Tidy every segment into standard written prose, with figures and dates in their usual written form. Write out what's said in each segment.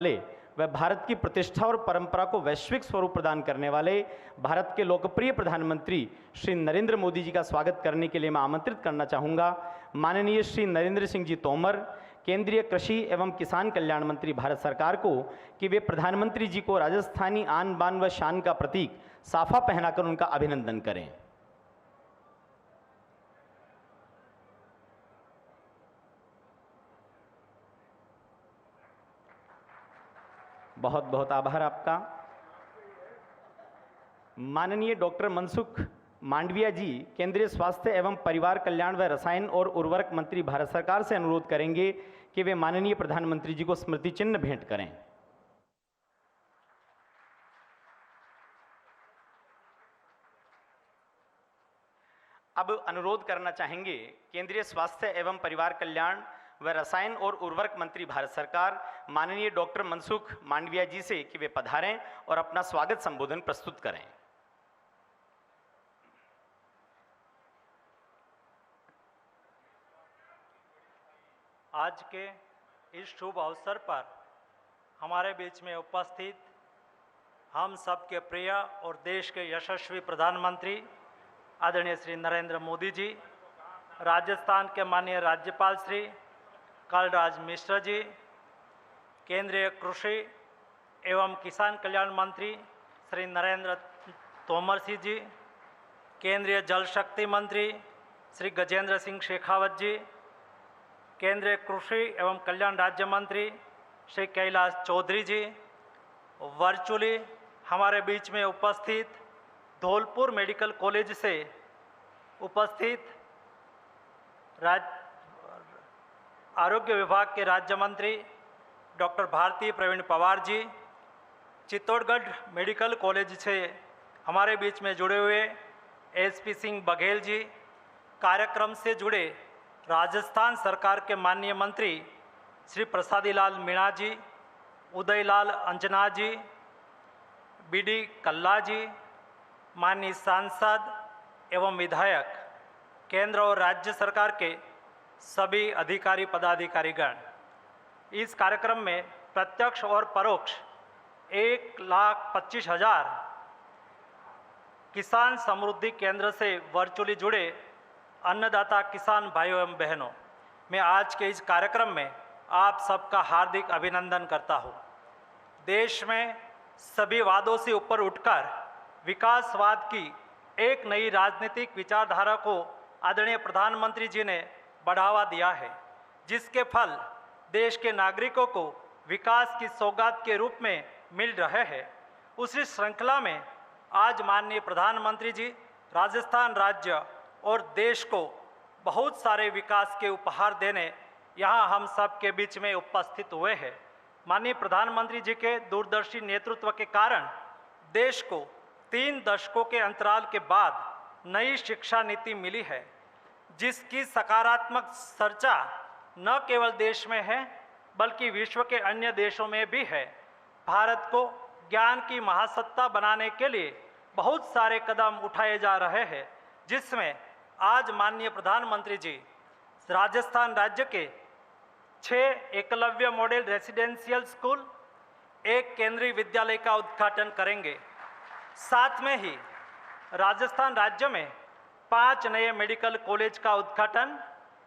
वह भारत की प्रतिष्ठा और परंपरा को वैश्विक स्वरूप प्रदान करने वाले भारत के लोकप्रिय प्रधानमंत्री श्री नरेंद्र मोदी जी का स्वागत करने के लिए मैं आमंत्रित करना चाहूँगा माननीय श्री नरेंद्र सिंह जी तोमर, केंद्रीय कृषि एवं किसान कल्याण मंत्री भारत सरकार को, कि वे प्रधानमंत्री जी को राजस्थानी आन बान व शान का प्रतीक साफा पहनाकर उनका अभिनंदन करें। बहुत बहुत आभार आपका। माननीय डॉक्टर मनसुख मांडविया जी, केंद्रीय स्वास्थ्य एवं परिवार कल्याण व रसायन और उर्वरक मंत्री भारत सरकार से अनुरोध करेंगे कि वे माननीय प्रधानमंत्री जी को स्मृति चिन्ह भेंट करें। अब अनुरोध करना चाहेंगे केंद्रीय स्वास्थ्य एवं परिवार कल्याण व रसायन और उर्वरक मंत्री भारत सरकार माननीय डॉक्टर मनसुख मांडविया जी से कि वे पधारें और अपना स्वागत संबोधन प्रस्तुत करें। आज के इस शुभ अवसर पर हमारे बीच में उपस्थित हम सबके प्रिय और देश के यशस्वी प्रधानमंत्री आदरणीय श्री नरेंद्र मोदी जी, राजस्थान के माननीय राज्यपाल श्री कलराज मिश्र जी, केंद्रीय कृषि एवं किसान कल्याण मंत्री श्री नरेंद्र तोमर जी, केंद्रीय जल शक्ति मंत्री श्री गजेंद्र सिंह शेखावत जी, केंद्रीय कृषि एवं कल्याण राज्य मंत्री श्री कैलाश चौधरी जी, वर्चुअली हमारे बीच में उपस्थित धौलपुर मेडिकल कॉलेज से उपस्थित आरोग्य विभाग के राज्य मंत्री doctor Bharti Pravin Pawar ji, Chittorgarh medical college से हमारे बीच में जुड़े हुए एसपी सिंह बघेल जी, कार्यक्रम से जुड़े राजस्थान सरकार के माननीय मंत्री श्री प्रसादी लाल मीणा जी, उदयलाल अंजना जी, बीडी कल्ला जी, माननीय सांसद एवं विधायक, केंद्र और राज्य सरकार के सभी अधिकारी पदाधिकारीगण, इस कार्यक्रम में प्रत्यक्ष और परोक्ष 1,25,000 किसान समृद्धि केंद्र से वर्चुअली जुड़े अन्नदाता किसान भाइयों एवं बहनों, मैं आज के इस कार्यक्रम में आप सबका हार्दिक अभिनंदन करता हूँ। देश में सभी वादों से ऊपर उठकर विकासवाद की एक नई राजनीतिक विचारधारा को आदरणीय प्रधानमंत्री जी ने बढ़ावा दिया है, जिसके फल देश के नागरिकों को विकास की सौगात के रूप में मिल रहे हैं। उसी श्रृंखला में आज माननीय प्रधानमंत्री जी राजस्थान राज्य और देश को बहुत सारे विकास के उपहार देने यहाँ हम सब के बीच में उपस्थित हुए हैं। माननीय प्रधानमंत्री जी के दूरदर्शी नेतृत्व के कारण देश को 3 दशकों के अंतराल के बाद नई शिक्षा नीति मिली है, जिसकी सकारात्मक चर्चा न केवल देश में है बल्कि विश्व के अन्य देशों में भी है। भारत को ज्ञान की महासत्ता बनाने के लिए बहुत सारे कदम उठाए जा रहे हैं, जिसमें आज माननीय प्रधानमंत्री जी राजस्थान राज्य के 6 एकलव्य मॉडल रेसिडेंशियल स्कूल, 1 केंद्रीय विद्यालय का उद्घाटन करेंगे। साथ में ही राजस्थान राज्य में 5 नए मेडिकल कॉलेज का उद्घाटन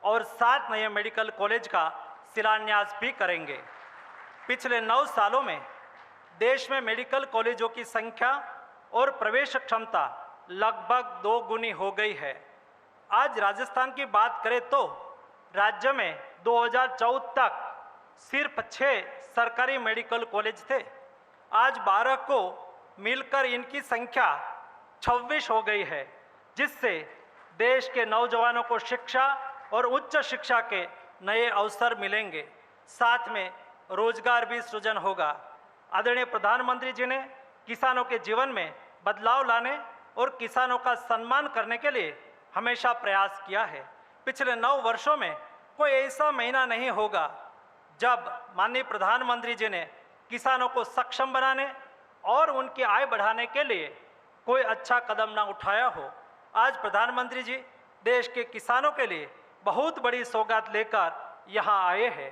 और 7 नए मेडिकल कॉलेज का शिलान्यास भी करेंगे। पिछले 9 सालों में देश में मेडिकल कॉलेजों की संख्या और प्रवेश क्षमता लगभग 2 गुनी हो गई है। आज राजस्थान की बात करें तो राज्य में 2014 तक सिर्फ 6 सरकारी मेडिकल कॉलेज थे। आज 12 को मिलकर इनकी संख्या 26 हो गई है, जिससे देश के नौजवानों को शिक्षा और उच्च शिक्षा के नए अवसर मिलेंगे, साथ में रोजगार भी सृजन होगा। आदरणीय प्रधानमंत्री जी ने किसानों के जीवन में बदलाव लाने और किसानों का सम्मान करने के लिए हमेशा प्रयास किया है। पिछले 9 वर्षों में कोई ऐसा महीना नहीं होगा जब माननीय प्रधानमंत्री जी ने किसानों को सक्षम बनाने और उनकी आय बढ़ाने के लिए कोई अच्छा कदम ना उठाया हो। आज प्रधानमंत्री जी देश के किसानों के लिए बहुत बड़ी सौगात लेकर यहाँ आए हैं।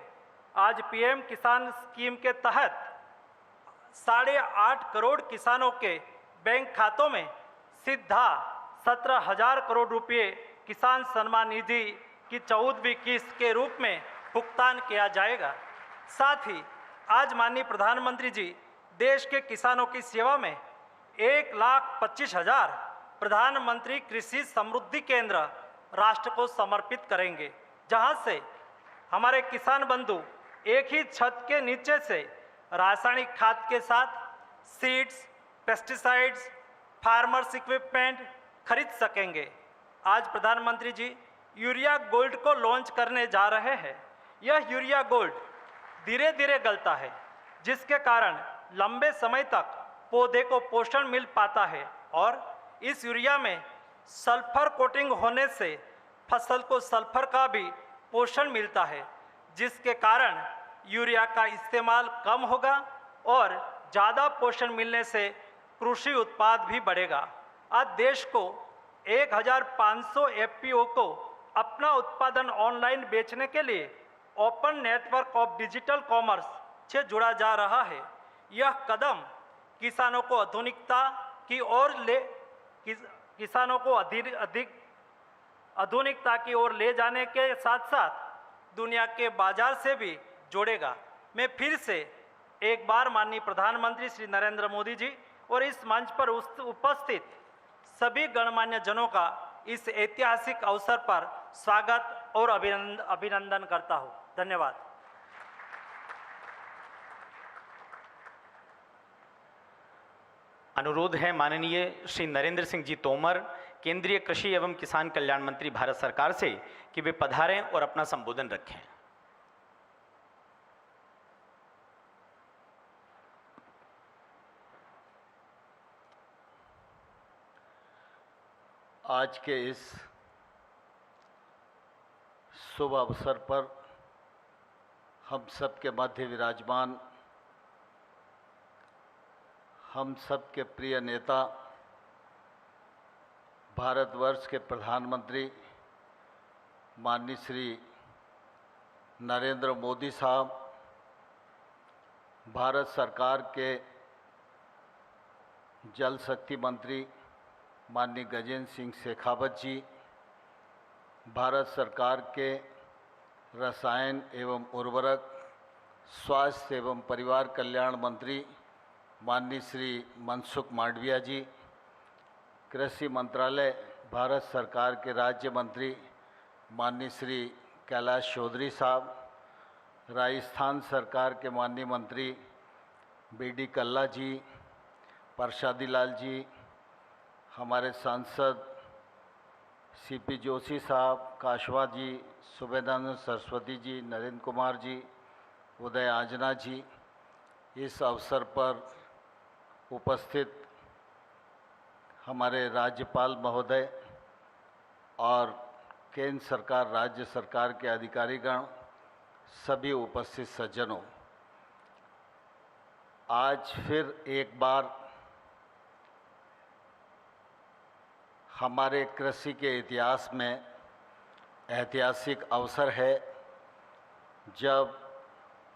आज पीएम किसान स्कीम के तहत 8.5 करोड़ किसानों के बैंक खातों में सीधा 17,000 करोड़ रुपए किसान सम्मान निधि की 14वीं किस्त के रूप में भुगतान किया जाएगा। साथ ही आज माननीय प्रधानमंत्री जी देश के किसानों की सेवा में 1,25,000 प्रधानमंत्री कृषि समृद्धि केंद्र राष्ट्र को समर्पित करेंगे, जहां से हमारे किसान बंधु एक ही छत के नीचे से रासायनिक खाद के साथ सीड्स, पेस्टिसाइड्स, फार्मर्स इक्विपमेंट खरीद सकेंगे। आज प्रधानमंत्री जी यूरिया गोल्ड को लॉन्च करने जा रहे हैं। यह यूरिया गोल्ड धीरे धीरे गलता है, जिसके कारण लंबे समय तक पौधे को पोषण मिल पाता है और इस यूरिया में सल्फर कोटिंग होने से फसल को सल्फर का भी पोषण मिलता है, जिसके कारण यूरिया का इस्तेमाल कम होगा और ज़्यादा पोषण मिलने से कृषि उत्पाद भी बढ़ेगा। आज देश को 1,500 एफपीओ को अपना उत्पादन ऑनलाइन बेचने के लिए open network of digital commerce से जुड़ा जा रहा है। यह कदम किसानों को आधुनिकता की ओर किसानों को अधिक आधुनिकता की ओर ले जाने के साथ साथ दुनिया के बाजार से भी जोड़ेगा। मैं फिर से एक बार माननीय प्रधानमंत्री श्री नरेंद्र मोदी जी और इस मंच पर उपस्थित सभी गणमान्य जनों का इस ऐतिहासिक अवसर पर स्वागत और अभिनंदन करता हूं। धन्यवाद। अनुरोध है माननीय श्री नरेंद्र सिंह जी तोमर, केंद्रीय कृषि एवं किसान कल्याण मंत्री भारत सरकार से कि वे पधारें और अपना संबोधन रखें। आज के इस शुभ अवसर पर हम सब के मध्य विराजमान हम सब के प्रिय नेता भारतवर्ष के प्रधानमंत्री माननीय श्री नरेंद्र मोदी साहब, भारत सरकार के जल शक्ति मंत्री माननीय गजेंद्र सिंह शेखावत जी, भारत सरकार के रसायन एवं उर्वरक, स्वास्थ्य एवं परिवार कल्याण मंत्री माननीय श्री मनसुख मांडविया जी, कृषि मंत्रालय भारत सरकार के राज्य मंत्री माननीय श्री कैलाश चौधरी साहब, राजस्थान सरकार के माननीय मंत्री बीडी कल्ला जी, प्रसादी लाल जी, हमारे सांसद सीपी जोशी साहब, काशवा जी, सुबेदानंद सरस्वती जी, नरेंद्र कुमार जी, उदय आजना जी, इस अवसर पर उपस्थित हमारे राज्यपाल महोदय और केंद्र सरकार, राज्य सरकार के अधिकारीगण, सभी उपस्थित सज्जनों, आज फिर एक बार हमारे कृषि के इतिहास में ऐतिहासिक अवसर है जब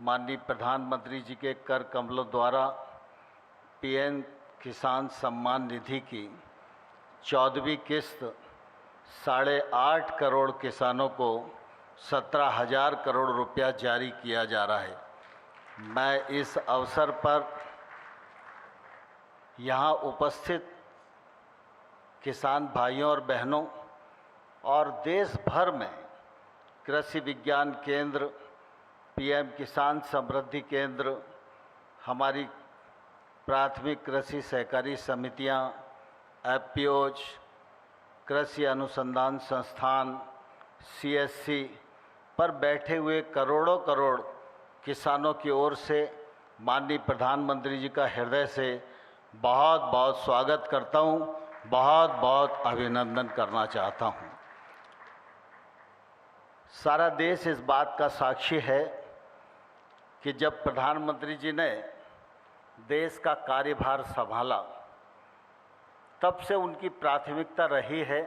माननीय प्रधानमंत्री जी के कर कमलों द्वारा पीएम किसान सम्मान निधि की 14वीं किस्त 8.5 करोड़ किसानों को 17,000 करोड़ रुपया जारी किया जा रहा है। मैं इस अवसर पर यहाँ उपस्थित किसान भाइयों और बहनों और देश भर में कृषि विज्ञान केंद्र, पीएम किसान समृद्धि केंद्र, हमारी प्राथमिक कृषि सहकारी समितियां, एफपीओज, कृषि अनुसंधान संस्थान, सीएससी पर बैठे हुए करोड़ों करोड़ किसानों की ओर से माननीय प्रधानमंत्री जी का हृदय से बहुत बहुत स्वागत करता हूं, बहुत बहुत अभिनंदन करना चाहता हूं। सारा देश इस बात का साक्षी है कि जब प्रधानमंत्री जी ने देश का कार्यभार संभाला तब से उनकी प्राथमिकता रही है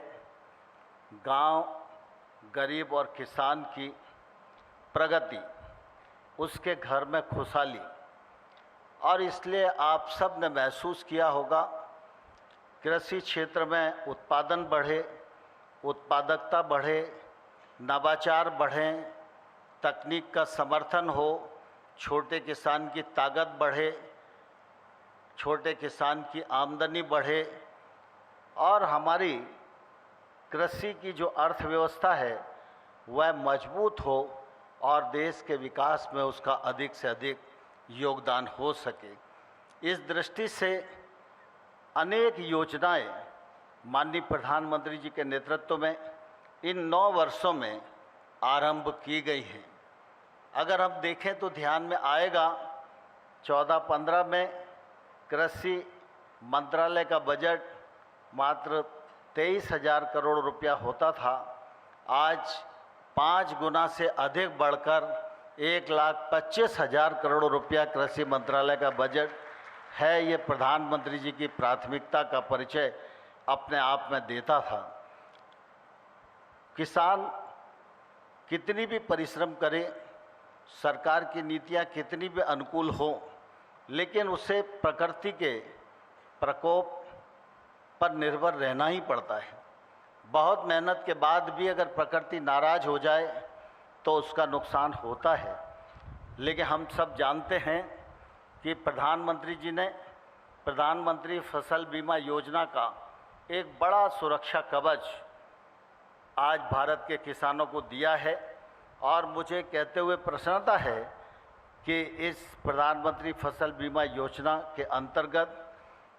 गांव, गरीब और किसान की प्रगति, उसके घर में खुशहाली और इसलिए आप सब ने महसूस किया होगा, कृषि क्षेत्र में उत्पादन बढ़े, उत्पादकता बढ़े, नवाचार बढ़ें, तकनीक का समर्थन हो, छोटे किसान की ताकत बढ़े, छोटे किसान की आमदनी बढ़े और हमारी कृषि की जो अर्थव्यवस्था है वह मजबूत हो और देश के विकास में उसका अधिक से अधिक योगदान हो सके। इस दृष्टि से अनेक योजनाएं माननीय प्रधानमंत्री जी के नेतृत्व में इन 9 वर्षों में आरंभ की गई हैं। अगर हम देखें तो ध्यान में आएगा 14-15 में कृषि मंत्रालय का बजट मात्र 23,000 करोड़ रुपया होता था। आज 5 गुना से अधिक बढ़कर 1,25,000 करोड़ रुपया कृषि मंत्रालय का बजट है। ये प्रधानमंत्री जी की प्राथमिकता का परिचय अपने आप में देता था। किसान कितनी भी परिश्रम करे, सरकार की नीतियाँ कितनी भी अनुकूल हो, लेकिन उसे प्रकृति के प्रकोप पर निर्भर रहना ही पड़ता है। बहुत मेहनत के बाद भी अगर प्रकृति नाराज हो जाए तो उसका नुकसान होता है। लेकिन हम सब जानते हैं कि प्रधानमंत्री जी ने प्रधानमंत्री फसल बीमा योजना का एक बड़ा सुरक्षा कवच आज भारत के किसानों को दिया है और मुझे कहते हुए प्रसन्नता है कि इस प्रधानमंत्री फसल बीमा योजना के अंतर्गत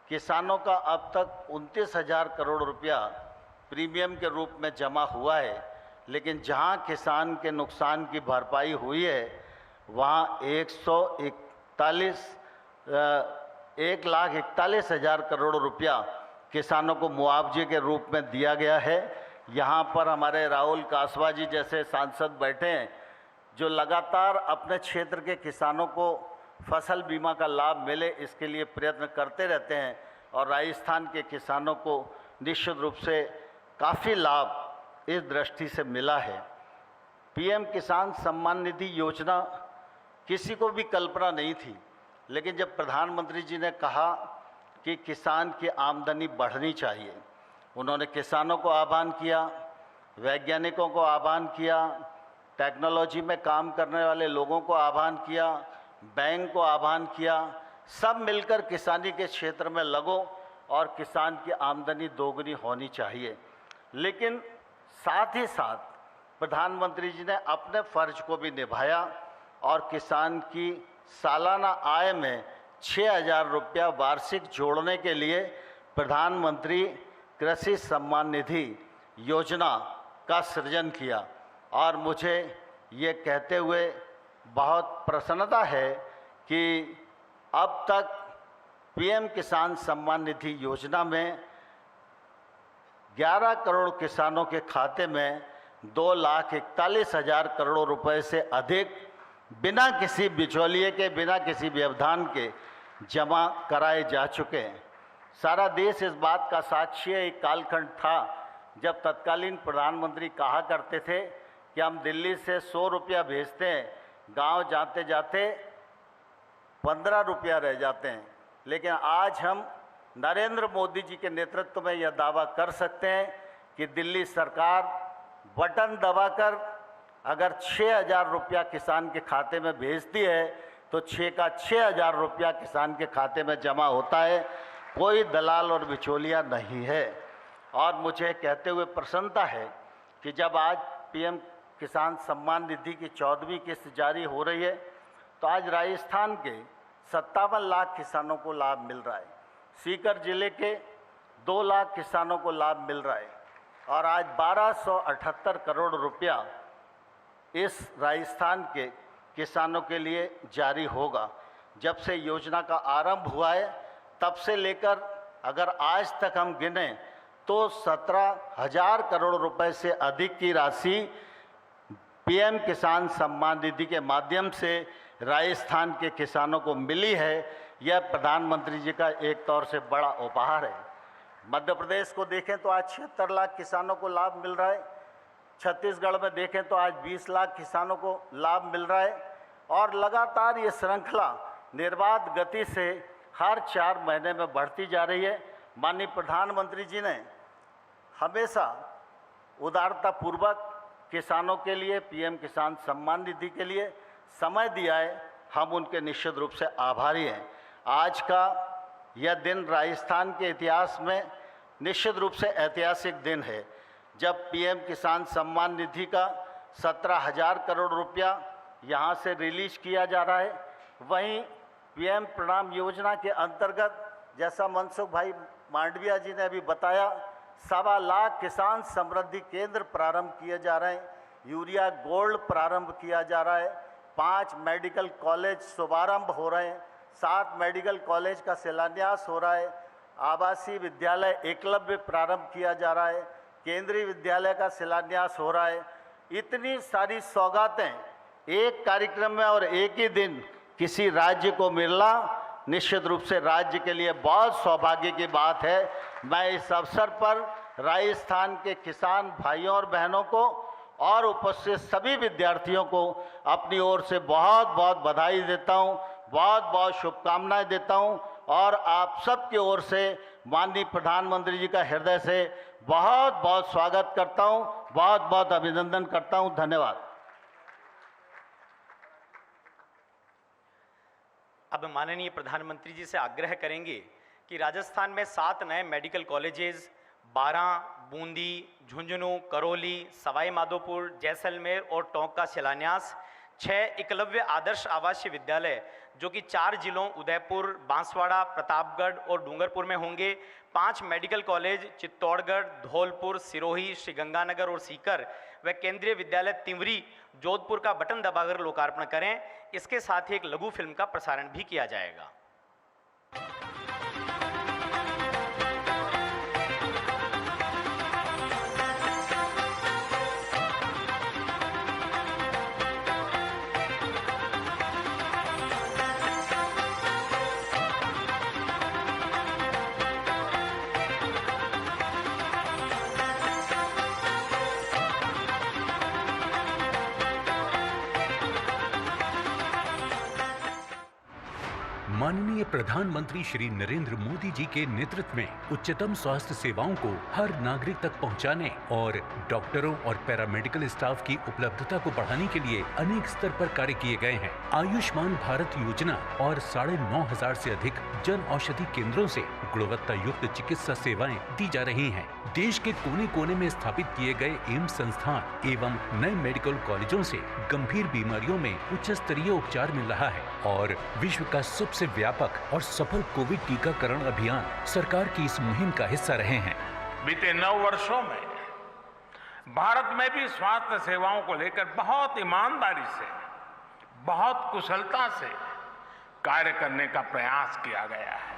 किसानों का अब तक 29,000 करोड़ रुपया प्रीमियम के रूप में जमा हुआ है। लेकिन जहां किसान के नुकसान की भरपाई हुई है वहां 1,41,000 करोड़ रुपया किसानों को मुआवजे के रूप में दिया गया है। यहाँ पर हमारे राहुल कासवा जी जैसे सांसद बैठे हैं जो लगातार अपने क्षेत्र के किसानों को फसल बीमा का लाभ मिले इसके लिए प्रयत्न करते रहते हैं और राजस्थान के किसानों को निश्चित रूप से काफ़ी लाभ इस दृष्टि से मिला है। पीएम किसान सम्मान निधि योजना किसी को भी कल्पना नहीं थी, लेकिन जब प्रधानमंत्री जी ने कहा कि किसान की आमदनी बढ़नी चाहिए, उन्होंने किसानों को आह्वान किया, वैज्ञानिकों को आह्वान किया, टेक्नोलॉजी में काम करने वाले लोगों को आह्वान किया, बैंक को आह्वान किया, सब मिलकर किसानी के क्षेत्र में लगो और किसान की आमदनी दोगुनी होनी चाहिए। लेकिन साथ ही साथ प्रधानमंत्री जी ने अपने फर्ज को भी निभाया और किसान की सालाना आय में 6,000 रुपया वार्षिक जोड़ने के लिए प्रधानमंत्री कृषि सम्मान निधि योजना का सृजन किया। और मुझे ये कहते हुए बहुत प्रसन्नता है कि अब तक पीएम किसान सम्मान निधि योजना में 11 करोड़ किसानों के खाते में 2,41,000 करोड़ रुपए से अधिक बिना किसी बिचौलिए के, बिना किसी व्यवधान के जमा कराए जा चुके हैं। सारा देश इस बात का साक्षी है। एक कालखंड था जब तत्कालीन प्रधानमंत्री कहा करते थे कि हम दिल्ली से 100 रुपया भेजते हैं, गांव जाते जाते 15 रुपया रह जाते हैं। लेकिन आज हम नरेंद्र मोदी जी के नेतृत्व में यह दावा कर सकते हैं कि दिल्ली सरकार बटन दबाकर अगर 6,000 रुपया किसान के खाते में भेजती है तो 6 का 6,000 रुपया किसान के खाते में जमा होता है। कोई दलाल और बिचौलिया नहीं है। और मुझे कहते हुए प्रसन्नता है कि जब आज पीएम किसान सम्मान निधि की 14वीं किस्त जारी हो रही है तो आज राजस्थान के 57 लाख किसानों को लाभ मिल रहा है। सीकर जिले के 2 लाख किसानों को लाभ मिल रहा है और आज 1,278 करोड़ रुपया इस राजस्थान के किसानों के लिए जारी होगा। जब से योजना का आरंभ हुआ है तब से लेकर अगर आज तक हम गिने तो 17,000 करोड़ रुपए से अधिक की राशि पीएम किसान सम्मान निधि के माध्यम से राजस्थान के किसानों को मिली है। यह प्रधानमंत्री जी का एक तौर से बड़ा उपहार है। मध्य प्रदेश को देखें तो आज 76 लाख किसानों को लाभ मिल रहा है। छत्तीसगढ़ में देखें तो आज 20 लाख किसानों को लाभ मिल रहा है और लगातार ये श्रृंखला निर्बाध गति से हर 4 महीने में बढ़ती जा रही है। माननीय प्रधानमंत्री जी ने हमेशा उदारतापूर्वक किसानों के लिए पीएम किसान सम्मान निधि के लिए समय दिया है। हम उनके निश्चित रूप से आभारी हैं। आज का यह दिन राजस्थान के इतिहास में निश्चित रूप से ऐतिहासिक दिन है, जब पीएम किसान सम्मान निधि का 17,000 करोड़ रुपया यहाँ से रिलीज किया जा रहा है। वहीं पीएम प्रणाम योजना के अंतर्गत, जैसा मनसुख भाई मांडविया जी ने अभी बताया, 1.25 लाख किसान समृद्धि केंद्र प्रारंभ किए जा रहे हैं। यूरिया गोल्ड प्रारंभ किया जा रहा है। 5 मेडिकल कॉलेज शुभारंभ हो रहे हैं। 7 मेडिकल कॉलेज का शिलान्यास हो रहा है। आवासीय विद्यालय एकलव्य प्रारंभ किया जा रहा है। केंद्रीय विद्यालय का शिलान्यास हो रहा है। इतनी सारी सौगातें एक कार्यक्रम में और एक ही दिन किसी राज्य को मिलना निश्चित रूप से राज्य के लिए बहुत सौभाग्य की बात है। मैं इस अवसर पर राजस्थान के किसान भाइयों और बहनों को और उपस्थित सभी विद्यार्थियों को अपनी ओर से बहुत बहुत बधाई देता हूं, बहुत बहुत शुभकामनाएं देता हूं और आप सब की ओर से माननीय प्रधानमंत्री जी का हृदय से बहुत बहुत स्वागत करता हूं, बहुत बहुत अभिनंदन करता हूं। धन्यवाद। अब माननीय प्रधानमंत्री जी से आग्रह करेंगे कि राजस्थान में 7 नए मेडिकल कॉलेजेस, 12 बूंदी, झुंझुनू, करौली, सवाई माधोपुर, जैसलमेर और टोंक का शिलान्यास, 6 एकलव्य आदर्श आवासीय विद्यालय जो कि 4 जिलों उदयपुर, बांसवाड़ा, प्रतापगढ़ और डूंगरपुर में होंगे, 5 मेडिकल कॉलेज चित्तौड़गढ़, धौलपुर, सिरोही, श्रीगंगानगर और सीकर व केंद्रीय विद्यालय तिंवरी, जोधपुर का बटन दबाकर लोकार्पण करें। इसके साथ ही एक लघु फिल्म का प्रसारण भी किया जाएगा। माननीय प्रधानमंत्री श्री नरेंद्र मोदी जी के नेतृत्व में उच्चतम स्वास्थ्य सेवाओं को हर नागरिक तक पहुंचाने और डॉक्टरों और पैरामेडिकल स्टाफ की उपलब्धता को बढ़ाने के लिए अनेक स्तर पर कार्य किए गए हैं। आयुष्मान भारत योजना और 9,500 से अधिक जन औषधि केंद्रों से गुणवत्ता युक्त चिकित्सा सेवाएं दी जा रही हैं। देश के कोने कोने में स्थापित किए गए एम्स संस्थान एवं नए मेडिकल कॉलेजों से गंभीर बीमारियों में उच्च स्तरीय उपचार मिल रहा है और विश्व का सबसे व्यापक और सफल कोविड टीकाकरण अभियान सरकार की इस मुहिम का हिस्सा रहे हैं। बीते 9 वर्षों में भारत में भी स्वास्थ्य सेवाओं को लेकर बहुत ईमानदारी से, बहुत कुशलता से कार्य करने का प्रयास किया गया है।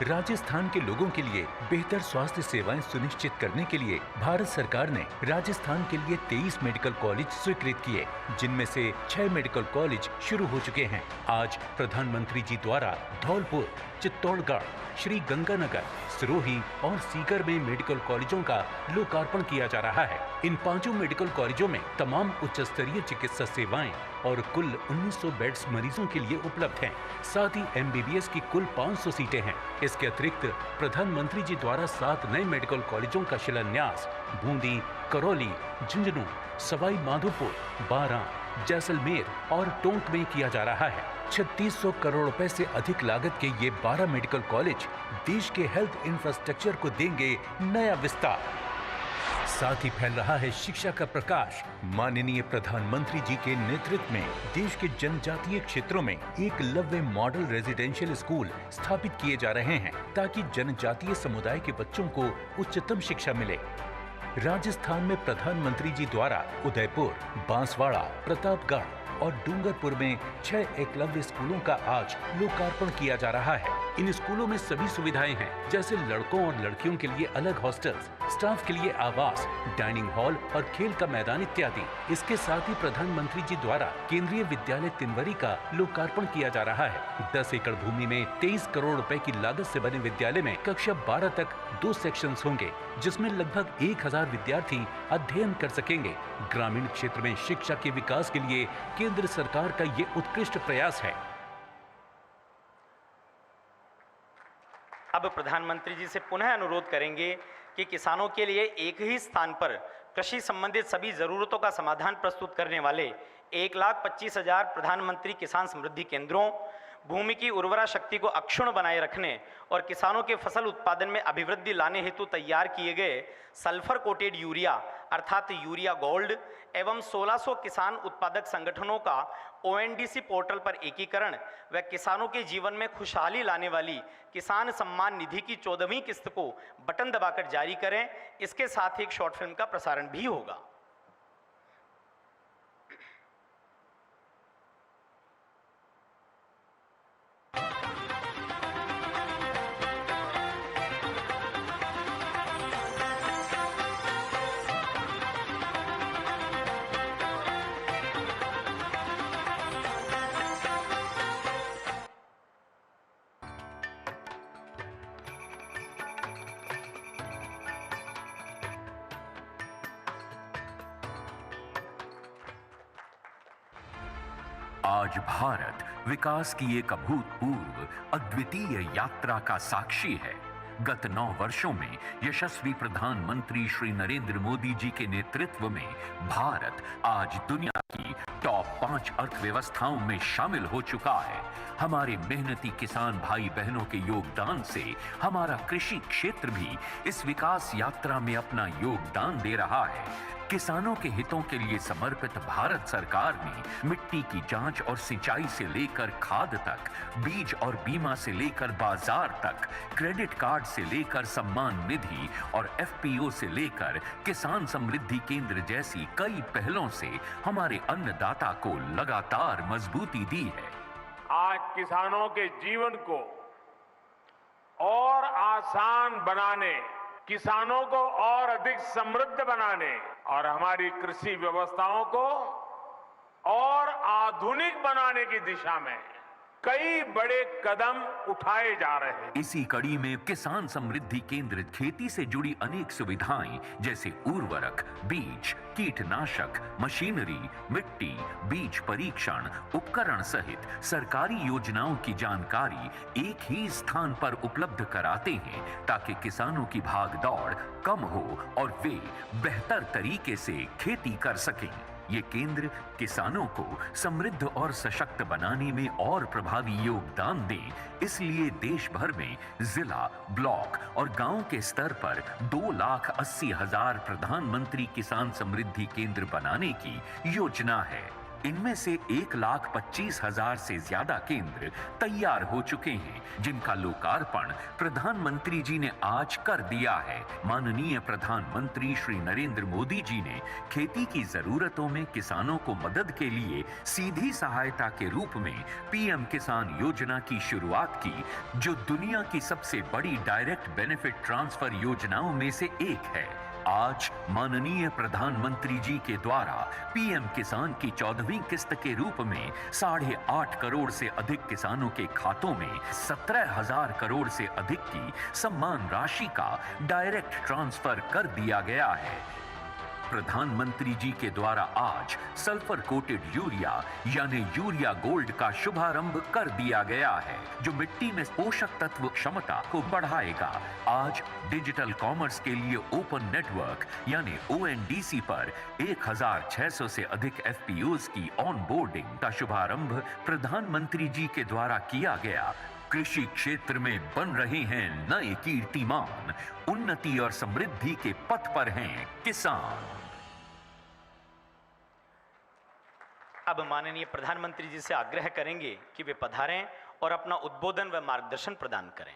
राजस्थान के लोगों के लिए बेहतर स्वास्थ्य सेवाएं सुनिश्चित करने के लिए भारत सरकार ने राजस्थान के लिए 23 मेडिकल कॉलेज स्वीकृत किए, जिनमें से 6 मेडिकल कॉलेज शुरू हो चुके हैं। आज प्रधानमंत्री जी द्वारा धौलपुर, चित्तौड़गढ़, श्री गंगानगर, सिरोही और सीकर में मेडिकल कॉलेजों का लोकार्पण किया जा रहा है। इन 5 मेडिकल कॉलेजों में तमाम उच्च स्तरीय चिकित्सा सेवाएं और कुल 1900 बेड्स मरीजों के लिए उपलब्ध हैं। साथ ही MBBS की कुल 500 सीटें हैं। इसके अतिरिक्त प्रधानमंत्री जी द्वारा 7 नए मेडिकल कॉलेजों का शिलान्यास बूंदी, करौली, झुंझुनू, सवाई माधोपुर, बारां, जैसलमेर और टोंक में किया जा रहा है। 3600 करोड़ रुपए से अधिक लागत के ये 12 मेडिकल कॉलेज देश के हेल्थ इंफ्रास्ट्रक्चर को देंगे नया विस्तार। साथ ही फैल रहा है शिक्षा का प्रकाश। माननीय प्रधानमंत्री जी के नेतृत्व में देश के जनजातीय क्षेत्रों में एकलव्य मॉडल रेजिडेंशियल स्कूल स्थापित किए जा रहे हैं, ताकि जनजातीय समुदाय के बच्चों को उच्चतम शिक्षा मिले। राजस्थान में प्रधानमंत्री जी द्वारा उदयपुर, बांसवाड़ा, प्रतापगढ़ और डूंगरपुर में 6 एकलव्य स्कूलों का आज लोकार्पण किया जा रहा है। इन स्कूलों में सभी सुविधाएं हैं, जैसे लड़कों और लड़कियों के लिए अलग हॉस्टल्स, स्टाफ के लिए आवास, डाइनिंग हॉल और खेल का मैदान इत्यादि। इसके साथ ही प्रधानमंत्री जी द्वारा केंद्रीय विद्यालय तिनवरी का लोकार्पण किया जा रहा है। 10 एकड़ भूमि में 23 करोड़ रुपए की लागत से बने विद्यालय में कक्षा 12 तक 2 सेक्शंस होंगे, जिसमें लगभग 1000 विद्यार्थी अध्ययन कर सकेंगे। ग्रामीण क्षेत्र में शिक्षा के विकास के लिए केंद्र सरकार का ये उत्कृष्ट प्रयास है। अब प्रधानमंत्री जी से पुनः अनुरोध करेंगे कि किसानों के लिए एक ही स्थान पर कृषि संबंधित सभी जरूरतों का समाधान प्रस्तुत करने वाले 1,25,000 प्रधानमंत्री किसान समृद्धि केंद्रों, भूमि की उर्वरा शक्ति को अक्षुण्ण बनाए रखने और किसानों के फसल उत्पादन में अभिवृद्धि लाने हेतु तैयार किए गए सल्फर कोटेड यूरिया अर्थात यूरिया गोल्ड एवं 1600 किसान उत्पादक संगठनों का ONDC पोर्टल पर एकीकरण व किसानों के जीवन में खुशहाली लाने वाली किसान सम्मान निधि की 14वीं किस्त को बटन दबाकर जारी करें। इसके साथ ही एक शॉर्ट फिल्म का प्रसारण भी होगा। आज भारत विकास की एक अभूतपूर्व अद्वितीय यात्रा का साक्षी है। गत 9 वर्षों में यशस्वी प्रधानमंत्री श्री नरेंद्र मोदी जी के नेतृत्व में भारत आज दुनिया की टॉप 5 अर्थव्यवस्थाओं में शामिल हो चुका है। हमारे मेहनती किसान भाई बहनों के योगदान से हमारा कृषि क्षेत्र भी इस विकास यात्रा में अपना योगदान दे रहा है। किसानों के हितों के लिए समर्पित भारत सरकार ने मिट्टी की जांच और सिंचाई से लेकर खाद तक, बीज और बीमा से लेकर बाजार तक, क्रेडिट कार्ड से लेकर सम्मान निधि और FPO से लेकर किसान समृद्धि केंद्र जैसी कई पहलों से हमारे अन्नदाता को लगातार मजबूती दी है। आज किसानों के जीवन को और आसान बनाने, किसानों को और अधिक समृद्ध बनाने और हमारी कृषि व्यवस्थाओं को और आधुनिक बनाने की दिशा में कई बड़े कदम उठाए जा रहे हैं। इसी कड़ी में किसान समृद्धि केंद्र खेती से जुड़ी अनेक सुविधाएं जैसे उर्वरक, बीज, कीटनाशक, मशीनरी, मिट्टी, बीज परीक्षण, उपकरण सहित सरकारी योजनाओं की जानकारी एक ही स्थान पर उपलब्ध कराते हैं ताकि किसानों की भागदौड़ कम हो और वे बेहतर तरीके से खेती कर सकें। ये केंद्र किसानों को समृद्ध और सशक्त बनाने में और प्रभावी योगदान दें, इसलिए देश भर में जिला, ब्लॉक और गांव के स्तर पर 2,80,000 प्रधानमंत्री किसान समृद्धि केंद्र बनाने की योजना है। इनमें से 1,25,000 से ज्यादा केंद्र तैयार हो चुके हैं, जिनका लोकार्पण प्रधानमंत्री जी ने आज कर दिया है। माननीय प्रधानमंत्री श्री नरेंद्र मोदी जी ने खेती की जरूरतों में किसानों को मदद के लिए सीधी सहायता के रूप में PM किसान योजना की शुरुआत की, जो दुनिया की सबसे बड़ी डायरेक्ट बेनिफिट ट्रांसफर योजनाओं में से एक है। आज माननीय प्रधानमंत्री जी के द्वारा PM किसान की 14वीं किस्त के रूप में 8.5 करोड़ से अधिक किसानों के खातों में 17,000 करोड़ से अधिक की सम्मान राशि का डायरेक्ट ट्रांसफर कर दिया गया है। प्रधानमंत्री जी के द्वारा आज सल्फर कोटेड यूरिया यानी यूरिया गोल्ड का शुभारंभ कर दिया गया है, जो मिट्टी में पोषक तत्व क्षमता को बढ़ाएगा। आज डिजिटल कॉमर्स के लिए ओपन नेटवर्क यानी ONDC पर 1,600 से अधिक FPOs की ऑन बोर्डिंग का शुभारंभ प्रधानमंत्री जी के द्वारा किया गया। कृषि क्षेत्र में बन रहे हैं नए कीर्तिमान, उन्नति और समृद्धि के पथ पर हैं किसान। अब माननीय प्रधानमंत्री जी से आग्रह करेंगे कि वे पधारें और अपना उद्बोधन व मार्गदर्शन प्रदान करें।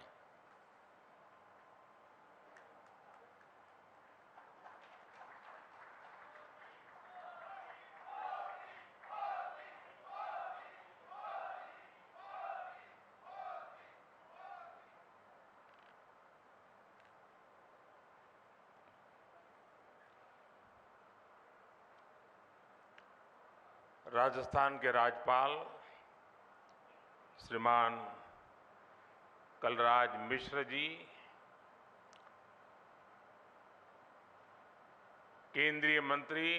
राजस्थान के राज्यपाल श्रीमान कलराज मिश्र जी, केंद्रीय मंत्री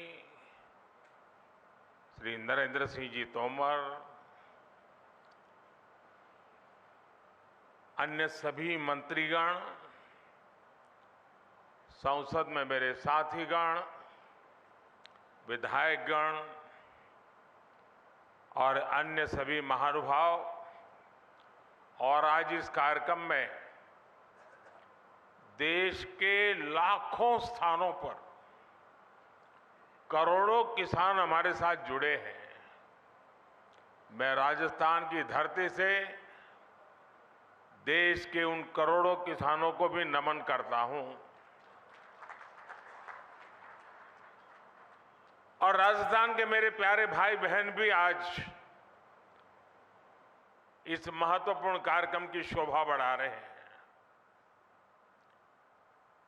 श्री नरेंद्र सिंह जी तोमर, अन्य सभी मंत्रीगण, संसद में मेरे साथीगण, विधायकगण और अन्य सभी महानुभाव, और आज इस कार्यक्रम में देश के लाखों स्थानों पर करोड़ों किसान हमारे साथ जुड़े हैं। मैं राजस्थान की धरती से देश के उन करोड़ों किसानों को भी नमन करता हूं और राजस्थान के मेरे प्यारे भाई बहन भी आज इस महत्वपूर्ण कार्यक्रम की शोभा बढ़ा रहे हैं।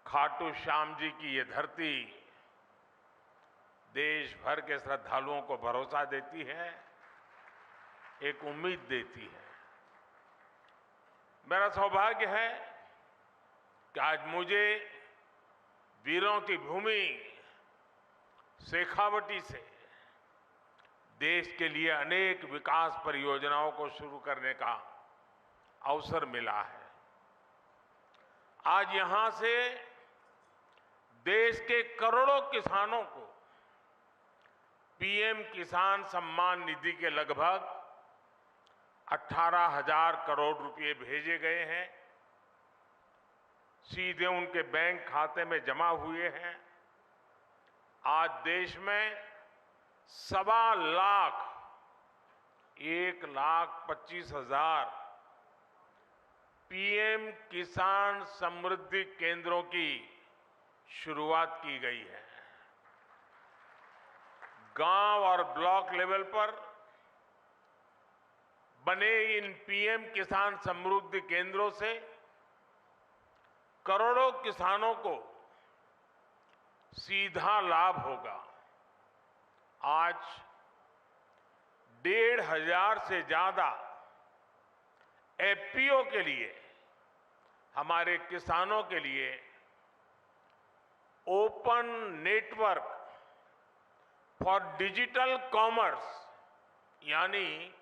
खाटू श्याम जी की ये धरती देश भर के श्रद्धालुओं को भरोसा देती है, एक उम्मीद देती है। मेरा सौभाग्य है कि आज मुझे वीरों की भूमि शेखावटी से देश के लिए अनेक विकास परियोजनाओं को शुरू करने का अवसर मिला है। आज यहां से देश के करोड़ों किसानों को पीएम किसान सम्मान निधि के लगभग 18,000 करोड़ रुपए भेजे गए हैं, सीधे उनके बैंक खाते में जमा हुए हैं। आज देश में 1,25,000 पीएम किसान समृद्धि केंद्रों की शुरुआत की गई है। गांव और ब्लॉक लेवल पर बने इन पीएम किसान समृद्धि केंद्रों से करोड़ों किसानों को सीधा लाभ होगा। आज 1,500 से ज्यादा एफपीओ के लिए, हमारे किसानों के लिए open network for digital commerce यानी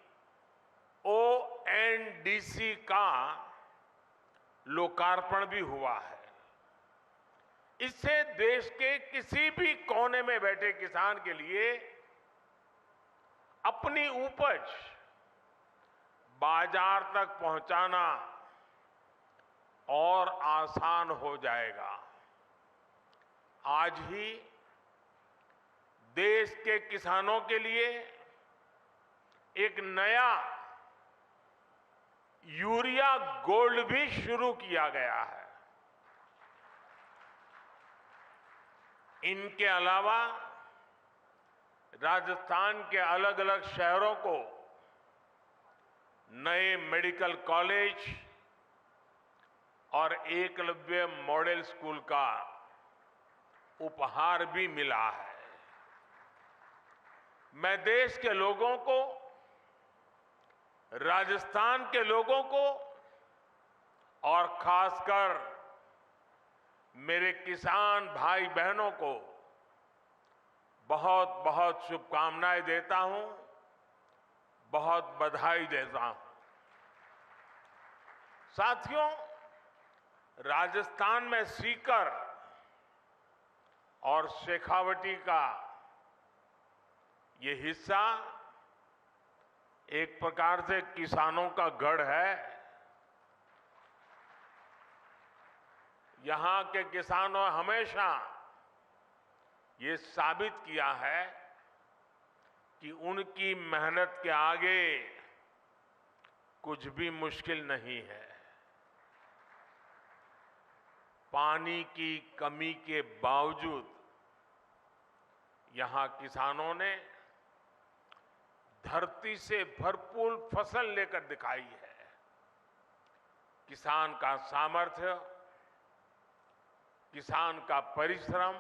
ONDC का लोकार्पण भी हुआ है। इससे देश के किसी भी कोने में बैठे किसान के लिए अपनी उपज बाजार तक पहुंचाना और आसान हो जाएगा। आज ही देश के किसानों के लिए एक नया यूरिया गोल्ड भी शुरू किया गया है। इनके अलावा राजस्थान के अलग अलग शहरों को नए मेडिकल कॉलेज और एकलव्य मॉडल स्कूल का उपहार भी मिला है। मैं देश के लोगों को, राजस्थान के लोगों को और खासकर मेरे किसान भाई बहनों को बहुत बहुत शुभकामनाएं देता हूं, बहुत बधाई देता हूं। साथियों, राजस्थान में सीकर और शेखावटी का ये हिस्सा एक प्रकार से किसानों का गढ़ है। यहां के किसानों हमेशा ये साबित किया है कि उनकी मेहनत के आगे कुछ भी मुश्किल नहीं है। पानी की कमी के बावजूद यहां किसानों ने धरती से भरपूर फसल लेकर दिखाई है। किसान का सामर्थ्य, किसान का परिश्रम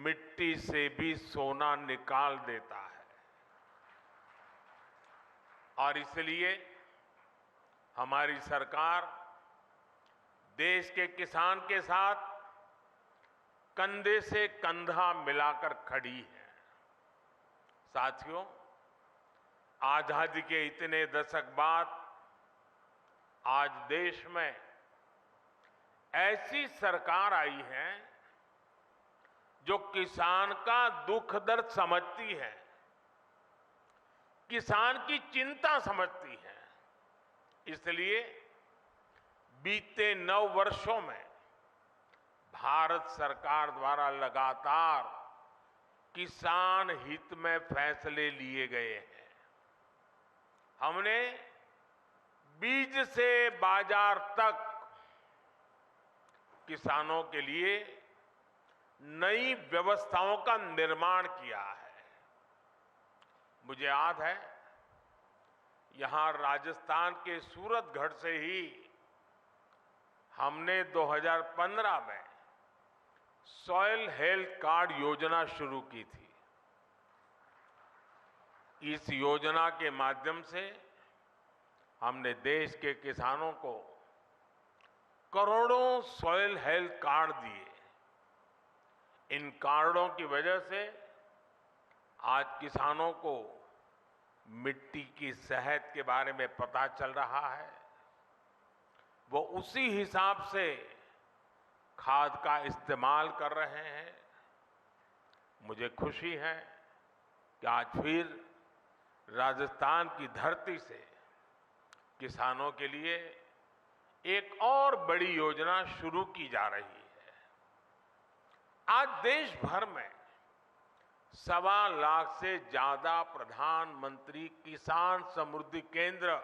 मिट्टी से भी सोना निकाल देता है। और इसलिए हमारी सरकार देश के किसान के साथ कंधे से कंधा मिलाकर खड़ी है। साथियों, आजादी के इतने दशक बाद आज देश में ऐसी सरकार आई है जो किसान का दुख दर्द समझती है, किसान की चिंता समझती है। इसलिए बीते 9 वर्षों में भारत सरकार द्वारा लगातार किसान हित में फैसले लिए गए हैं। हमने बीज से बाजार तक किसानों के लिए नई व्यवस्थाओं का निर्माण किया है। मुझे याद है, यहां राजस्थान के सूरतगढ़ से ही हमने 2015 में सॉइल हेल्थ कार्ड योजना शुरू की थी। इस योजना के माध्यम से हमने देश के किसानों को करोड़ों सॉइल हेल्थ कार्ड दिए। इन कार्डों की वजह से आज किसानों को मिट्टी की सेहत के बारे में पता चल रहा है। वो उसी हिसाब से खाद का इस्तेमाल कर रहे हैं। मुझे खुशी है कि आज फिर राजस्थान की धरती से किसानों के लिए एक और बड़ी योजना शुरू की जा रही है। आज देश भर में 1.25 लाख से ज्यादा प्रधानमंत्री किसान समृद्धि केंद्र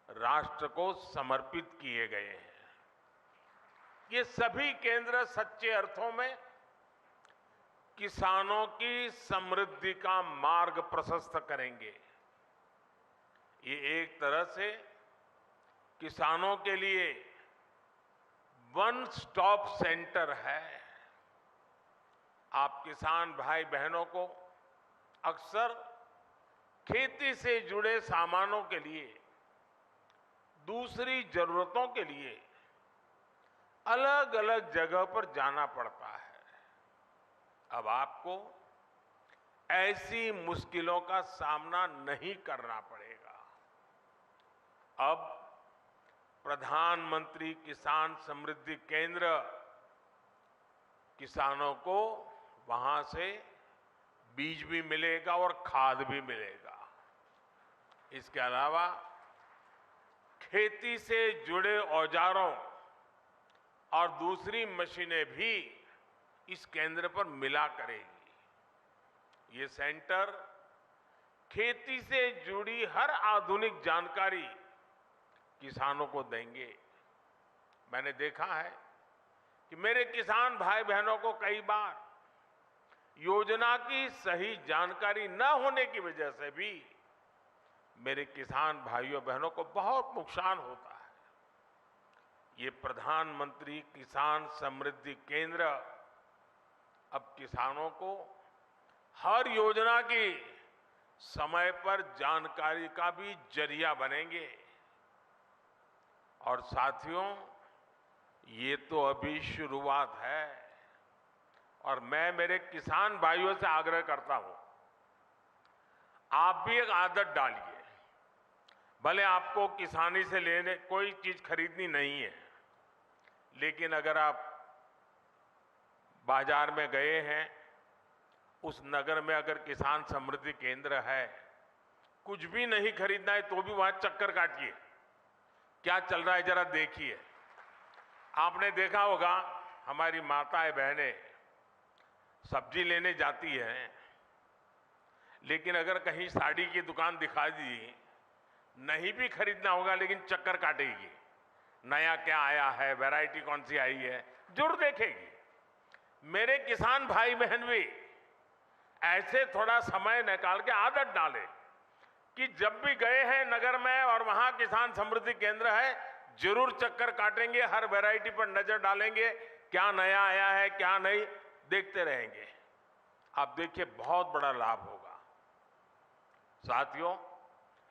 राष्ट्र को समर्पित किए गए हैं। ये सभी केंद्र सच्चे अर्थों में किसानों की समृद्धि का मार्ग प्रशस्त करेंगे। ये एक तरह से किसानों के लिए वन स्टॉप सेंटर है। आप किसान भाई बहनों को अक्सर खेती से जुड़े सामानों के लिए, दूसरी जरूरतों के लिए अलग अलग जगह पर जाना पड़ता है। अब आपको ऐसी मुश्किलों का सामना नहीं करना पड़ेगा। अब प्रधानमंत्री किसान समृद्धि केंद्र किसानों को वहां से बीज भी मिलेगा और खाद भी मिलेगा। इसके अलावा खेती से जुड़े औजारों और दूसरी मशीनें भी इस केंद्र पर मिला करेगी। ये सेंटर खेती से जुड़ी हर आधुनिक जानकारी किसानों को देंगे। मैंने देखा है कि मेरे किसान भाई बहनों को कई बार योजना की सही जानकारी न होने की वजह से भी मेरे किसान भाइयों बहनों को बहुत नुकसान होता है। ये प्रधानमंत्री किसान समृद्धि केंद्र अब किसानों को हर योजना की समय पर जानकारी का भी जरिया बनेंगे। और साथियों, ये तो अभी शुरुआत है और मैं मेरे किसान भाइयों से आग्रह करता हूं, आप भी एक आदत डालिए। भले आपको किसानी से लेने कोई चीज खरीदनी नहीं है, लेकिन अगर आप बाजार में गए हैं, उस नगर में अगर किसान समृद्धि केंद्र है, कुछ भी नहीं खरीदना है तो भी वहां चक्कर काटिए, क्या चल रहा है जरा देखिए। आपने देखा होगा हमारी माताएं बहनें सब्जी लेने जाती हैं, लेकिन अगर कहीं साड़ी की दुकान दिखा दी, नहीं भी खरीदना होगा लेकिन चक्कर काटेगी, नया क्या आया है, वैरायटी कौन सी आई है, जरूर देखेगी। मेरे किसान भाई बहन भी ऐसे थोड़ा समय निकाल के आदत डालें कि जब भी गए हैं नगर में और वहां किसान समृद्धि केंद्र है, जरूर चक्कर काटेंगे, हर वैरायटी पर नजर डालेंगे, क्या नया आया है क्या नहीं, देखते रहेंगे। आप देखिए बहुत बड़ा लाभ होगा। साथियों,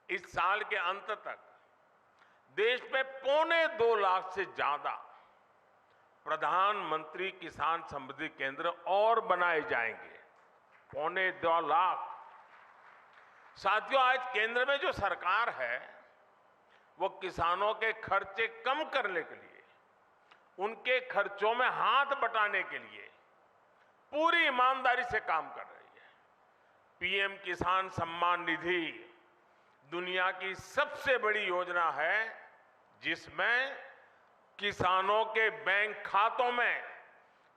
इस साल के अंत तक देश में 2.25 लाख से ज्यादा प्रधानमंत्री किसान समृद्धि केंद्र और बनाए जाएंगे। 2.25 लाख। साथियों, आज केंद्र में जो सरकार है वो किसानों के खर्चे कम करने के लिए, उनके खर्चों में हाथ बटाने के लिए पूरी ईमानदारी से काम कर रही है। पीएम किसान सम्मान निधि दुनिया की सबसे बड़ी योजना है जिसमें किसानों के बैंक खातों में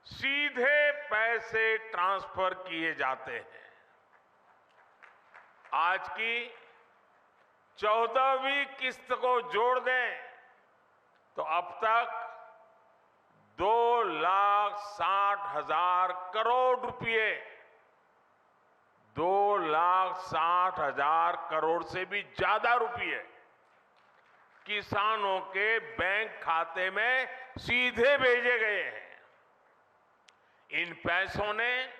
सीधे पैसे ट्रांसफर किए जाते हैं। आज की 14वीं किस्त को जोड़ दें तो अब तक 2,60,000 करोड़ रुपए, 2,60,000 करोड़ से भी ज्यादा रुपए किसानों के बैंक खाते में सीधे भेजे गए हैं। इन पैसों ने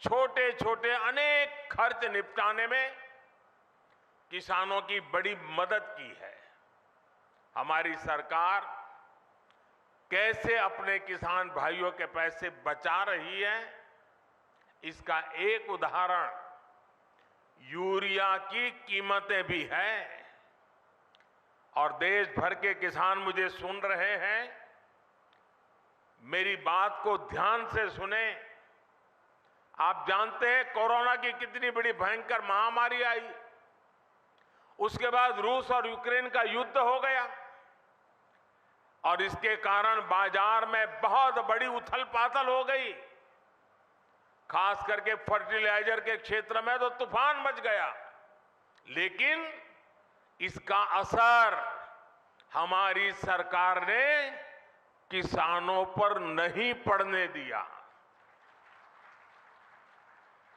छोटे छोटे अनेक खर्च निपटाने में किसानों की बड़ी मदद की है। हमारी सरकार कैसे अपने किसान भाइयों के पैसे बचा रही है, इसका एक उदाहरण यूरिया की कीमतें भी है। और देश भर के किसान मुझे सुन रहे हैं, मेरी बात को ध्यान से सुने। आप जानते हैं कोरोना की कितनी बड़ी भयंकर महामारी आई, उसके बाद रूस और यूक्रेन का युद्ध हो गया और इसके कारण बाजार में बहुत बड़ी उथल पाथल हो गई। खास करके फर्टिलाइजर के क्षेत्र में तो तूफान मच गया, लेकिन इसका असर हमारी सरकार ने किसानों पर नहीं पड़ने दिया।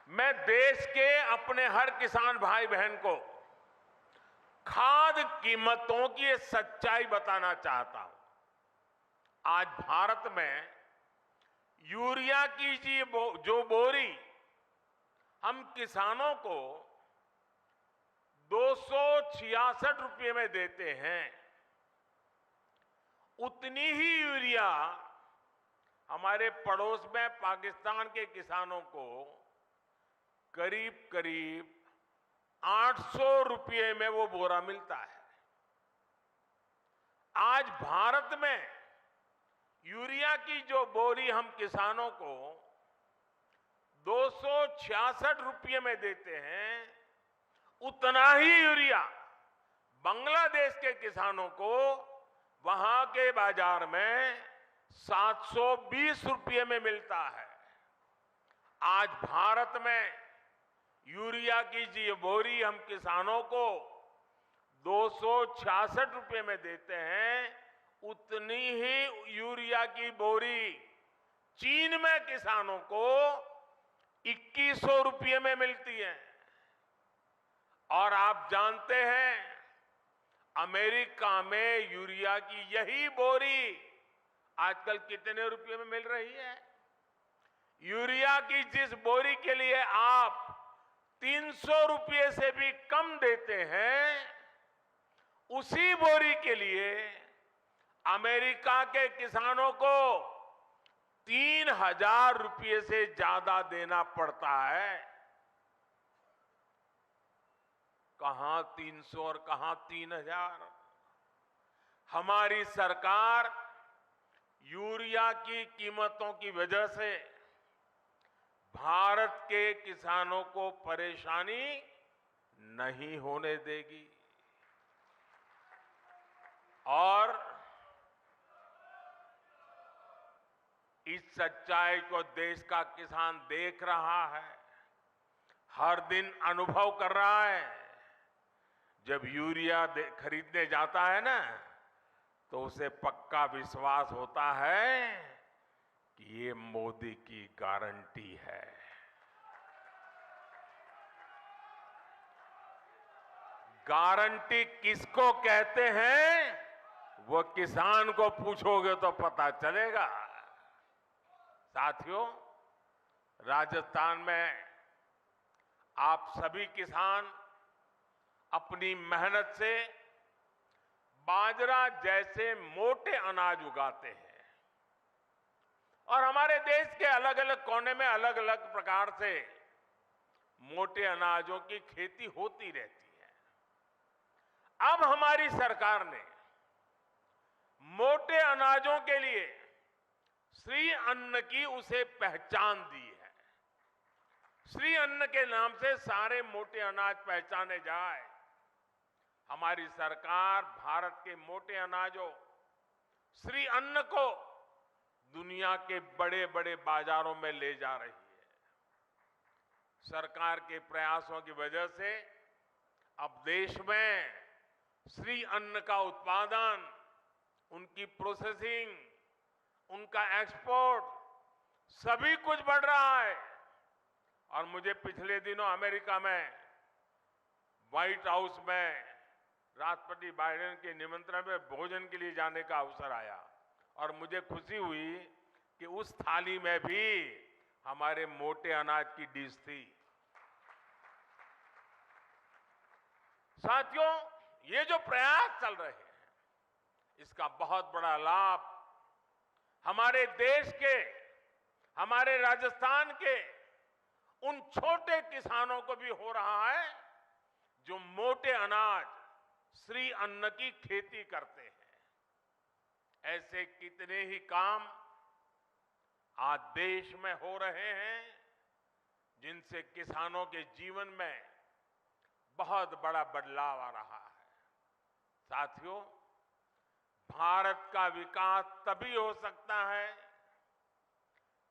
मैं देश के अपने हर किसान भाई बहन को खाद कीमतों की ये सच्चाई बताना चाहता हूं। आज भारत में यूरिया की जो बोरी हम किसानों को 266 रुपये में देते हैं, उतनी ही यूरिया हमारे पड़ोस में पाकिस्तान के किसानों को करीब करीब 800 रुपये में वो बोरा मिलता है। आज भारत में यूरिया की जो बोरी हम किसानों को 266 रुपये में देते हैं, उतना ही यूरिया बांग्लादेश के किसानों को वहां के बाजार में 720 रुपये में मिलता है। आज भारत में यूरिया की जो बोरी हम किसानों को 266 रुपये में देते हैं, उतनी ही यूरिया की बोरी चीन में किसानों को 2100 रुपये में मिलती है। और आप जानते हैं अमेरिका में यूरिया की यही बोरी आजकल कितने रुपये में मिल रही है? यूरिया की जिस बोरी के लिए आप 300 रुपये से भी कम देते हैं, उसी बोरी के लिए अमेरिका के किसानों को 3,000 रुपये से ज्यादा देना पड़ता है। कहां 300 और कहां 3,000? हमारी सरकार यूरिया की कीमतों की वजह से भारत के किसानों को परेशानी नहीं होने देगी। और इस सच्चाई को देश का किसान देख रहा है, हर दिन अनुभव कर रहा है। जब यूरिया खरीदने जाता है ना, तो उसे पक्का विश्वास होता है कि ये मोदी की गारंटी है। गारंटी किसको कहते हैं, वो किसान को पूछोगे तो पता चलेगा। साथियों, राजस्थान में आप सभी किसान अपनी मेहनत से बाजरा जैसे मोटे अनाज उगाते हैं और हमारे देश के अलग अलग कोने में अलग अलग प्रकार से मोटे अनाजों की खेती होती रहती है। अब हमारी सरकार ने मोटे अनाजों के लिए श्री अन्न की उसे पहचान दी है। श्री अन्न के नाम से सारे मोटे अनाज पहचाने जाए। हमारी सरकार भारत के मोटे अनाजों श्री अन्न को दुनिया के बड़े बड़े बाजारों में ले जा रही है। सरकार के प्रयासों की वजह से अब देश में श्री अन्न का उत्पादन, उनकी प्रोसेसिंग, उनका एक्सपोर्ट सभी कुछ बढ़ रहा है। और मुझे पिछले दिनों अमेरिका में व्हाइट हाउस में राष्ट्रपति बाइडेन के निमंत्रण में भोजन के लिए जाने का अवसर आया और मुझे खुशी हुई कि उस थाली में भी हमारे मोटे अनाज की डिश थी। साथियों, ये जो प्रयास चल रहे हैं इसका बहुत बड़ा लाभ हमारे देश के, हमारे राजस्थान के उन छोटे किसानों को भी हो रहा है जो मोटे अनाज श्री अन्न की खेती करते हैं। ऐसे कितने ही काम आज देश में हो रहे हैं जिनसे किसानों के जीवन में बहुत बड़ा बदलाव आ रहा है। साथियों, भारत का विकास तभी हो सकता है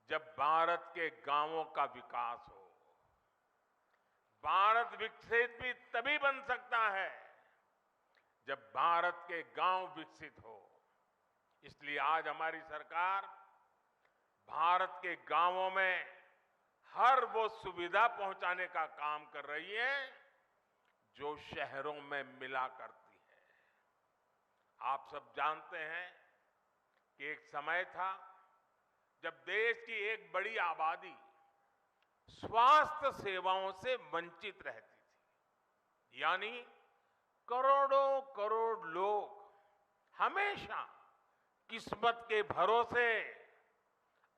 जब भारत के गांवों का विकास हो। भारत विकसित भी तभी बन सकता है जब भारत के गांव विकसित हो। इसलिए आज हमारी सरकार भारत के गांवों में हर वो सुविधा पहुंचाने का काम कर रही है जो शहरों में मिला करती है। आप सब जानते हैं कि एक समय था जब देश की एक बड़ी आबादी स्वास्थ्य सेवाओं से वंचित रहती थी। यानी करोड़ों करोड़ लोग हमेशा किस्मत के भरोसे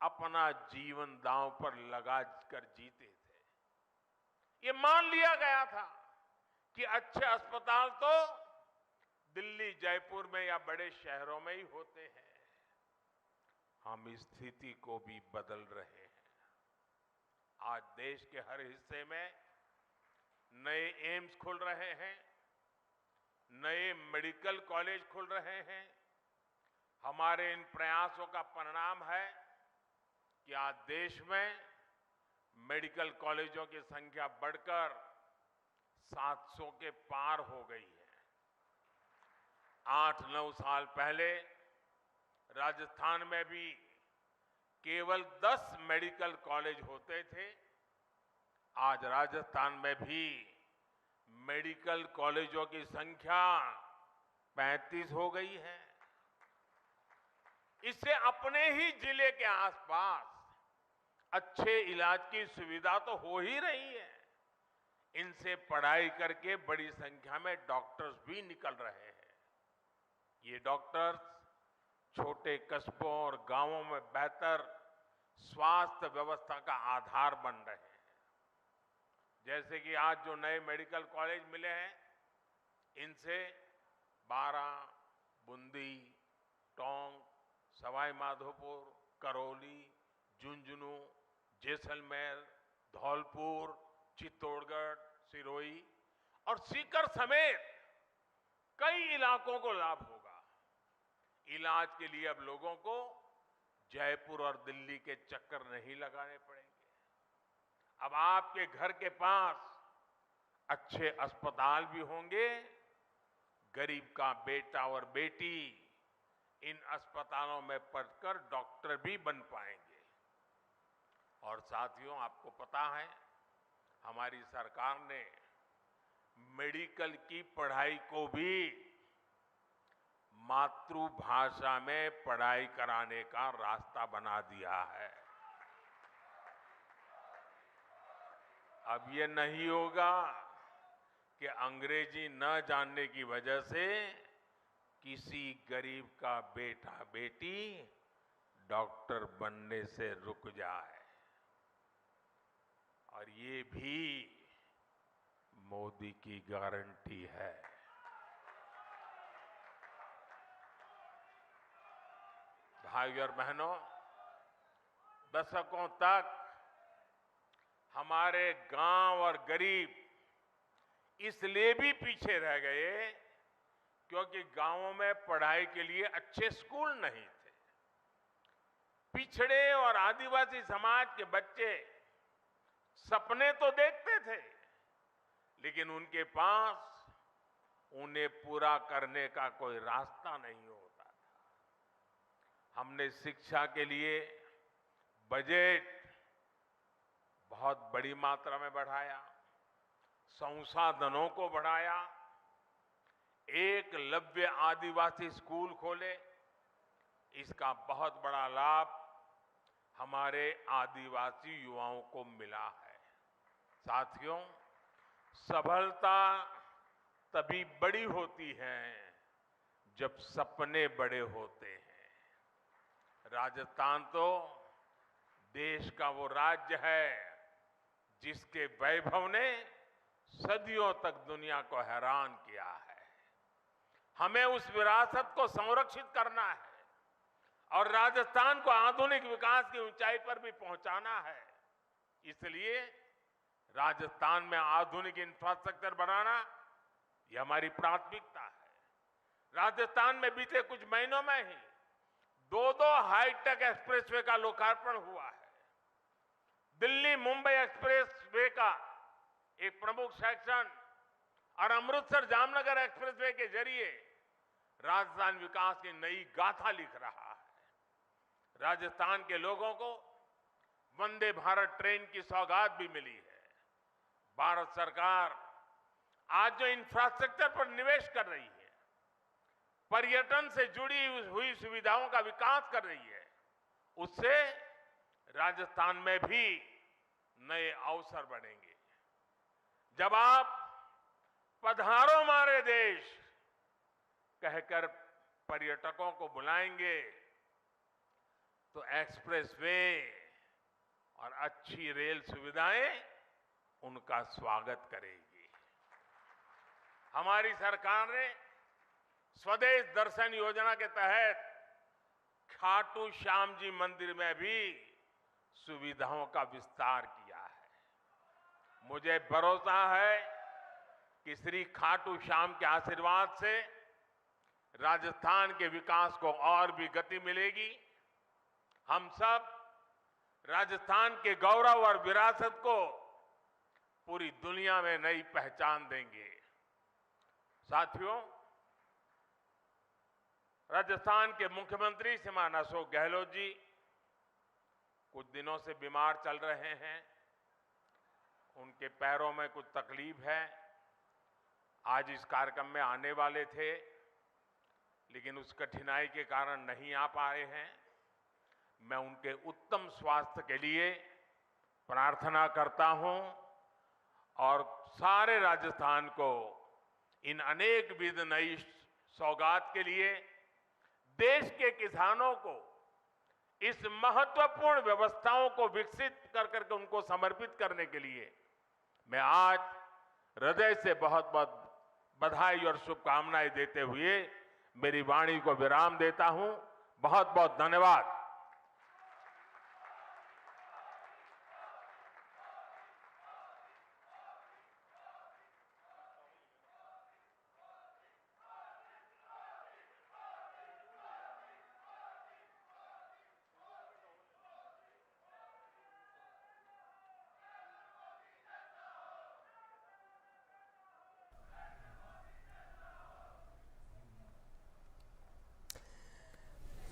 अपना जीवन दांव पर लगा कर जीते थे। ये मान लिया गया था कि अच्छे अस्पताल तो दिल्ली, जयपुर में या बड़े शहरों में ही होते हैं। हम इस स्थिति को भी बदल रहे हैं। आज देश के हर हिस्से में नए एम्स खुल रहे हैं, नए मेडिकल कॉलेज खुल रहे हैं। हमारे इन प्रयासों का परिणाम है कि आज देश में मेडिकल कॉलेजों की संख्या बढ़कर 700 के पार हो गई है। 8-9 साल पहले राजस्थान में भी केवल 10 मेडिकल कॉलेज होते थे। आज राजस्थान में भी मेडिकल कॉलेजों की संख्या 35 हो गई है। इससे अपने ही जिले के आसपास अच्छे इलाज की सुविधा तो हो ही रही है। इनसे पढ़ाई करके बड़ी संख्या में डॉक्टर्स भी निकल रहे हैं। ये डॉक्टर्स छोटे कस्बों और गांवों में बेहतर स्वास्थ्य व्यवस्था का आधार बन रहे हैं। जैसे कि आज जो नए मेडिकल कॉलेज मिले हैं, इनसे बारा, बूंदी, टोंक, सवाई माधोपुर, करौली, झुंझुनू, जैसलमेर, धौलपुर, चित्तौड़गढ़, सिरोही और सीकर समेत कई इलाकों को लाभ होगा। इलाज के लिए अब लोगों को जयपुर और दिल्ली के चक्कर नहीं लगाने पड़ेंगे। अब आपके घर के पास अच्छे अस्पताल भी होंगे। गरीब का बेटा और बेटी इन अस्पतालों में पढ़कर डॉक्टर भी बन पाएंगे। और साथियों, आपको पता है हमारी सरकार ने मेडिकल की पढ़ाई को भी मातृभाषा में पढ़ाई कराने का रास्ता बना दिया है। अब ये नहीं होगा कि अंग्रेजी न जानने की वजह से किसी गरीब का बेटा बेटी डॉक्टर बनने से रुक जाए। और ये भी मोदी की गारंटी है। भाई और बहनों, दशकों तक हमारे गांव और गरीब इसलिए भी पीछे रह गए क्योंकि गांवों में पढ़ाई के लिए अच्छे स्कूल नहीं थे। पिछड़े और आदिवासी समाज के बच्चे सपने तो देखते थे, लेकिन उनके पास उन्हें पूरा करने का कोई रास्ता नहीं होता था। हमने शिक्षा के लिए बजट बहुत बड़ी मात्रा में बढ़ाया, संसाधनों को बढ़ाया, एकलव्य आदिवासी स्कूल खोले। इसका बहुत बड़ा लाभ हमारे आदिवासी युवाओं को मिला है। साथियों, सफलता तभी बड़ी होती है जब सपने बड़े होते हैं। राजस्थान तो देश का वो राज्य है जिसके वैभव ने सदियों तक दुनिया को हैरान किया है। हमें उस विरासत को संरक्षित करना है और राजस्थान को आधुनिक विकास की ऊंचाई पर भी पहुंचाना है। इसलिए राजस्थान में आधुनिक इंफ्रास्ट्रक्चर बनाना यह हमारी प्राथमिकता है। राजस्थान में बीते कुछ महीनों में ही दो हाईटेक एक्सप्रेसवे का लोकार्पण हुआ है। दिल्ली मुंबई एक्सप्रेसवे का एक प्रमुख सेक्शन और अमृतसर जामनगर एक्सप्रेसवे के जरिए राजस्थान विकास की नई गाथा लिख रहा है। राजस्थान के लोगों को वंदे भारत ट्रेन की सौगात भी मिली है। भारत सरकार आज जो इंफ्रास्ट्रक्चर पर निवेश कर रही है, पर्यटन से जुड़ी हुई सुविधाओं का विकास कर रही है, उससे राजस्थान में भी नए अवसर बनेंगे। जब आप पधारो हमारे देश कहकर पर्यटकों को बुलाएंगे तो एक्सप्रेसवे और अच्छी रेल सुविधाएं उनका स्वागत करेगी। हमारी सरकार ने स्वदेश दर्शन योजना के तहत खाटू श्याम जी मंदिर में भी सुविधाओं का विस्तार किया है। मुझे भरोसा है कि श्री खाटू श्याम के आशीर्वाद से राजस्थान के विकास को और भी गति मिलेगी। हम सब राजस्थान के गौरव और विरासत को पूरी दुनिया में नई पहचान देंगे। साथियों, राजस्थान के मुख्यमंत्री श्रीमान अशोक गहलोत जी कुछ दिनों से बीमार चल रहे हैं। उनके पैरों में कुछ तकलीफ है। आज इस कार्यक्रम में आने वाले थे, लेकिन उस कठिनाई के कारण नहीं आ पाए हैं। मैं उनके उत्तम स्वास्थ्य के लिए प्रार्थना करता हूं और सारे राजस्थान को इन अनेक विध नई सौगात के लिए, देश के किसानों को इस महत्वपूर्ण व्यवस्थाओं को विकसित कर करके उनको समर्पित करने के लिए मैं आज हृदय से बहुत बहुत बधाई और शुभकामनाएं देते हुए मेरी वाणी को विराम देता हूं। बहुत बहुत धन्यवाद।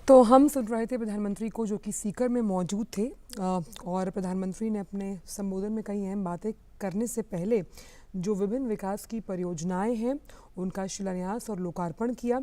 तो हम सुन रहे थे प्रधानमंत्री को, जो कि सीकर में मौजूद थे और प्रधानमंत्री ने अपने संबोधन में कई अहम बातें करने से पहले जो विभिन्न विकास की परियोजनाएं हैं उनका शिलान्यास और लोकार्पण किया।